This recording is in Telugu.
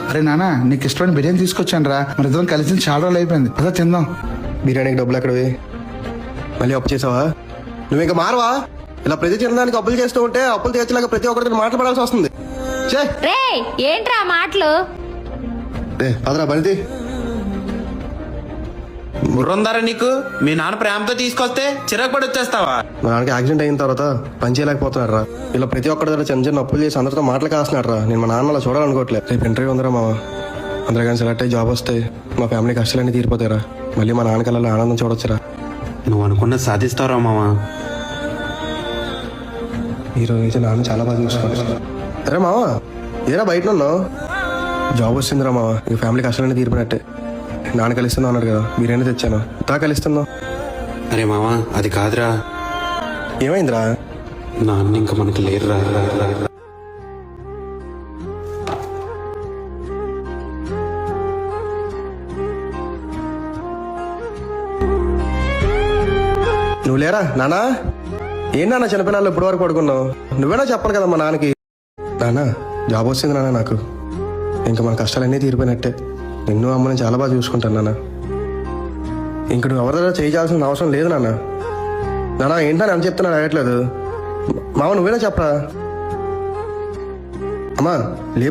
అరే నాన్న, నీకు ఇష్టమైన బిర్యానీ తీసుకొచ్చాను రా. మన ఇద్దరం కలిసి చాలా రోజులు అయిపోయింది. అదే తిందాం. బిర్యానీకి డబ్బులు ఎక్కడవి? మళ్ళీ అప్పు చేసావా? నువ్వు ఇంకా మారవా? ఇలా ప్రతి చిన్నదానికి అప్పులు చేస్తూ ఉంటే అప్పులు తీర్చలేక ప్రతి ఒక్కరితో మాట్లాడాల్సి వస్తుంది. రే ఏంట్రా మాటలు? అదరా బనిది బుర్రుందారా నీకు? మీ నాన్న ప్రేమతో తీసుకొస్తే చిరాకు పడి వచ్చేస్తావా? మా నాన్నకి యాక్సిడెంట్ అయిన తర్వాత పని చేయలేకపోతున్నాడు రా. ఇలా ప్రతి ఒక్కరి దగ్గర చిన్న చిన్న అప్పులు చేసి అందరితో మాటలు కాస్తున్నాడు రా. నేను మా నాన్న అలా చూడాలనుకోవట్లేదు. రేపు ఇంటర్వ్యూ ఉందరా మామ. అందరూ కానీ సెలెక్ట్ అయ్యి జాబ్ వస్తే మా ఫ్యామిలీ కష్టాలన్నీ తీరిపోతారా. మళ్ళీ మా నాన్నకి అలా ఆనందం చూడొచ్చురా. నువ్వు అనుకున్నది సాధిస్తావురా మావా. ఈరోజు అయితే నాన్న చాలా బాగా చూసుకోవాలి. అరే మామ, ఏరా బయట ఉన్నావు? జాబ్ వస్తుందిరా మామ. ఈ ఫ్యామిలీ కష్టాలన్నీ తీరిపోయినట్టే. నాన్న కలుస్తున్నావు అన్నాడు కదా, బిర్యానీ తెచ్చాను. తా కలుస్తున్నావు. అరే మావా, అది కాదురా. ఏమైందిరా? నాన్న ఇంకా మనకి లేరురా. నువ్వు లేరా నానా? ఏం నాన్న చిన్నపిల్లలు ఇప్పటి వరకు పడుకున్నావు? నువ్వేనా చెప్పాలి కదా మా నాన్నకి. నాన్న జాబ్ వస్తుంది నాన్న నాకు. ఇంకా మన కష్టాలన్నీ తీరిపోయినట్టే. నిన్ను అమ్మని చాలా బాగా చూసుకుంటాను నాన్న. ఇంక నువ్వు ఎవరి దగ్గర చేయాల్సిన అవసరం లేదు నాన్న. నాన్న ఏంటని అని చెప్తున్నాడు అడగట్లేదు. మామ నువ్వేనా చెప్పరా? అమ్మా లే.